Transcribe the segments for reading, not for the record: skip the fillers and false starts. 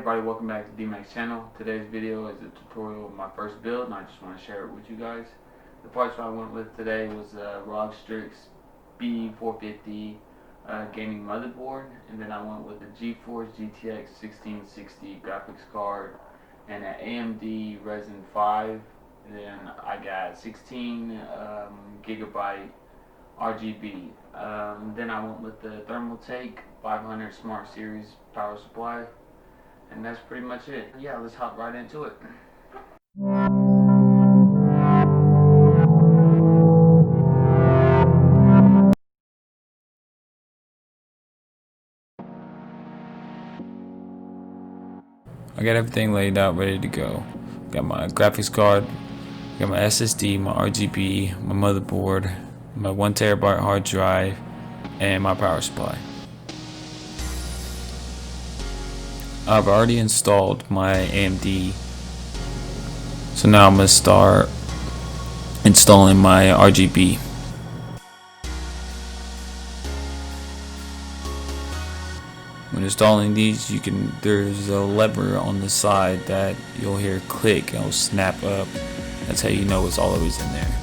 everybody, welcome back to dmak's channel. Today's video is a tutorial of my first build and I just want to share it with you guys. The parts I went with today was ROG Strix B450 gaming motherboard, and then I went with the GeForce GTX 1660 graphics card and an AMD Ryzen 5. And then I got 16 gigabyte RGB. Then I went with the Thermaltake 500 Smart Series power supply. And that's pretty much it. Yeah, let's hop right into it. I got everything laid out, ready to go. Got my graphics card, got my SSD, my RGB, my motherboard, my 1TB hard drive, and my power supply. I've already installed my AMD, so now I'm going to start installing my RGB. When installing these, there's a lever on the side that you'll hear click and it'll snap up. That's how you know it's always in there.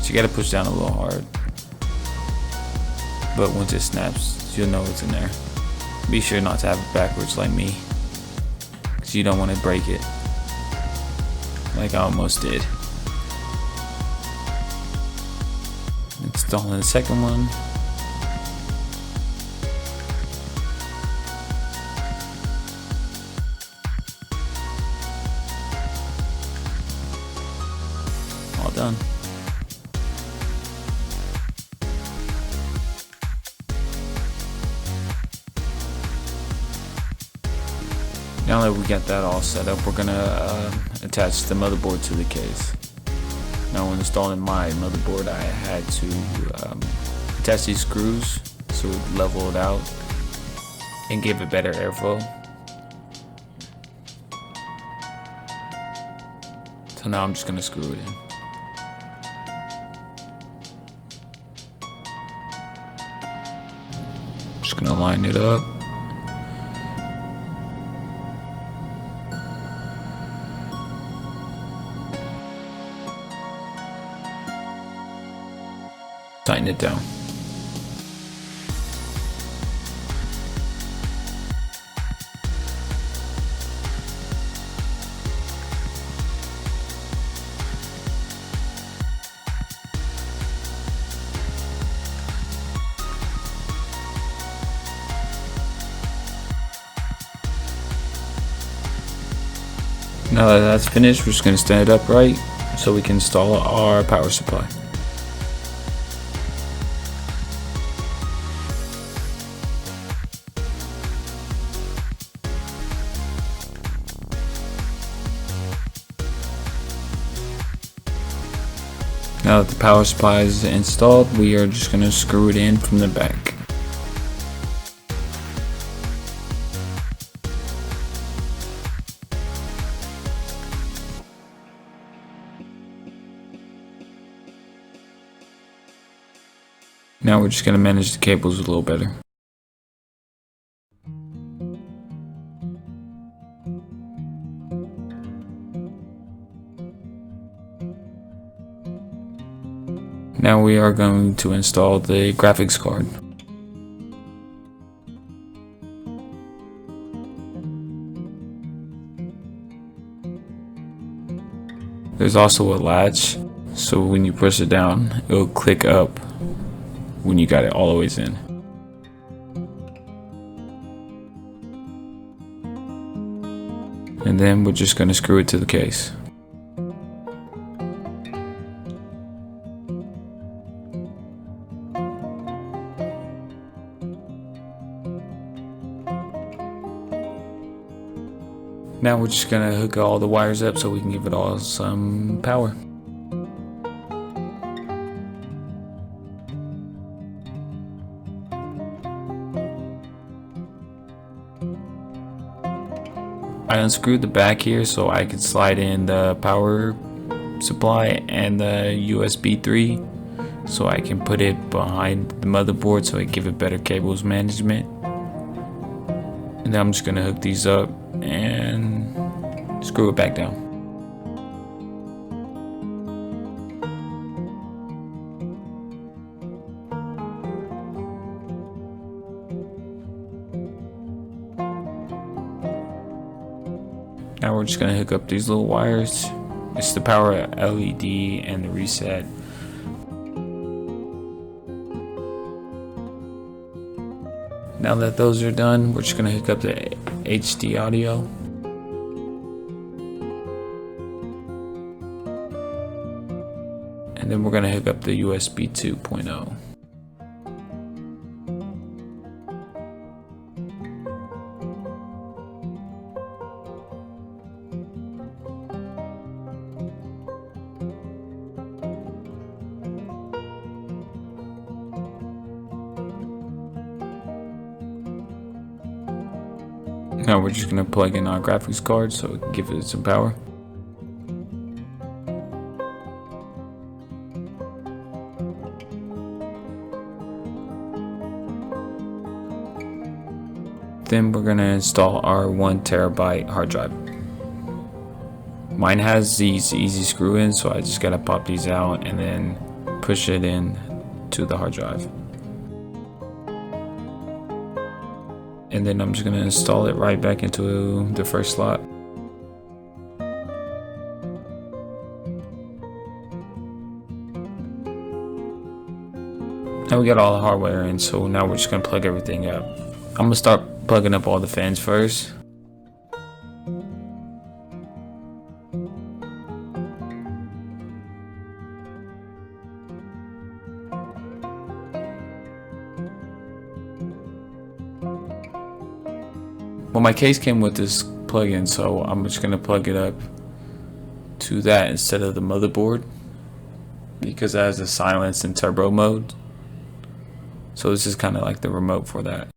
So you gotta push down a little hard. But once it snaps, you'll know it's in there. Be sure not to have it backwards like me, because you don't want to break it. Like I almost did. Installing the second one. All done. Now that we got that all set up, we're gonna attach the motherboard to the case. Now when installing my motherboard, I had to attach these screws so it would level it out and give it better airflow. So now I'm just gonna screw it in. Just gonna line it up. Tighten it down. Now that that's finished, we're just going to stand it upright so we can install our power supply. Now that the power supply is installed, we are just going to screw it in from the back. Now we're just going to manage the cables a little better. Now we are going to install the graphics card. There's also a latch, so when you push it down, it'll click up when you got it all the ways in. And then we're just going to screw it to the case. Now we're just gonna hook all the wires up so we can give it all some power. I unscrewed the back here so I could slide in the power supply and the USB 3 so I can put it behind the motherboard so I give it better cables management. And then I'm just gonna hook these up and screw it back down. Now we're just gonna hook up these little wires. It's the power LED and the reset. Now that those are done, we're just gonna hook up the HD audio. And then we're gonna hook up the USB 2.0. Now we're just gonna plug in our graphics card so we can give it some power. Then we're gonna install our 1 terabyte hard drive. Mine has these easy screw in, so I just gotta pop these out and then push it in to the hard drive. And then I'm just gonna install it right back into the first slot. Now we got all the hardware in, so now we're just gonna plug everything up. I'm gonna start plugging up all the fans first. Well, my case came with this plug-in, so I'm just gonna plug it up to that instead of the motherboard because it has the silence and turbo mode. So this is kind of like the remote for that.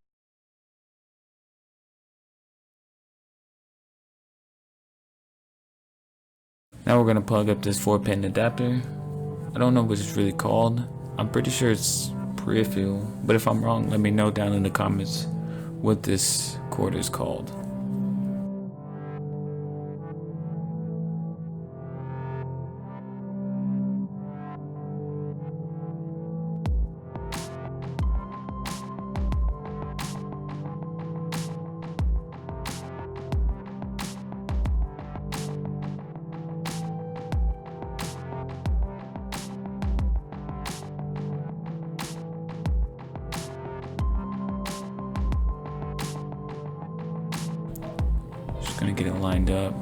Now we're gonna plug up this 4-pin adapter. I don't know what it's really called. I'm pretty sure it's peripheral, but if I'm wrong, let me know down in the comments what this cord is called. Gonna get it lined up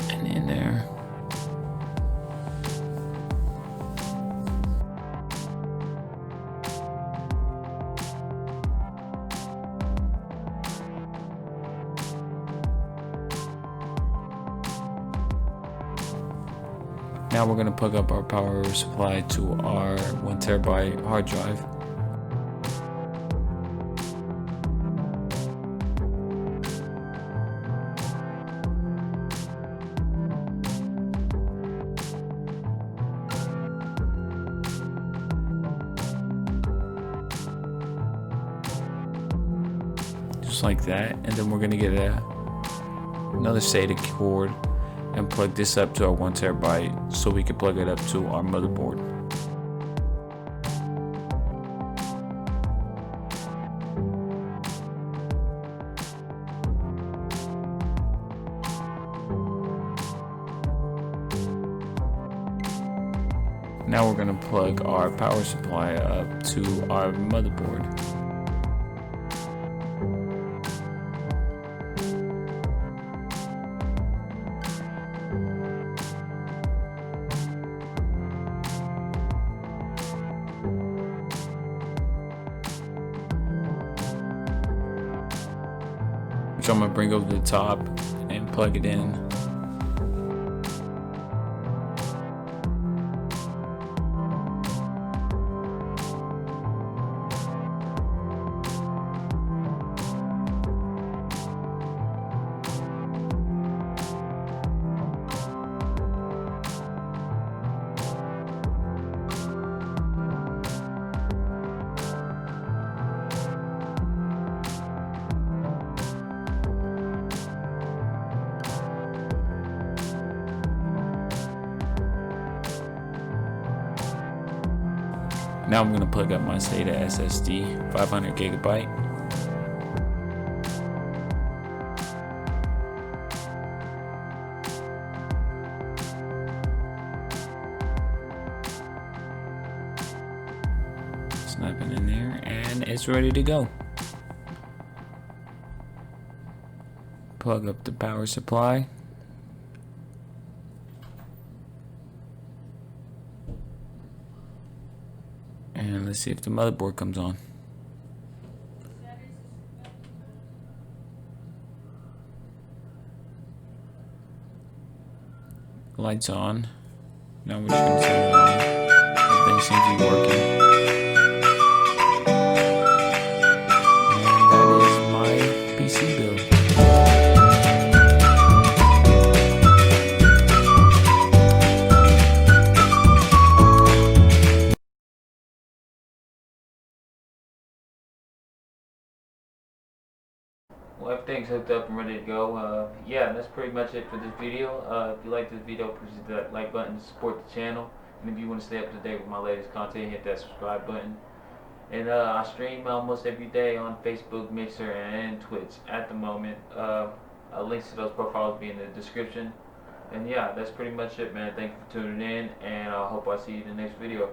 and in there. Now we're gonna plug up our power supply to our 1 terabyte hard drive. Like that, and then we're gonna get another SATA cord and plug this up to our 1 terabyte so we can plug it up to our motherboard. Now we're gonna plug our power supply up to our motherboard. Which I'm gonna bring over the top and plug it in. Now I'm gonna plug up my SATA SSD, 500 gigabyte. Snapping in there, and it's ready to go. Plug up the power supply. And let's see if the motherboard comes on. Lights on. Now we're just gonna turn it on. Everything seems to be working. And that is my PC build. Well, everything's hooked up and ready to go. Yeah, that's pretty much it for this video. If you like this video, please hit that like button to support the channel. And if you want to stay up to date with my latest content, hit that subscribe button. And I stream almost every day on Facebook, Mixer, and Twitch at the moment. Links to those profiles will be in the description. And yeah, that's pretty much it, man. Thank you for tuning in, and I hope I see you in the next video.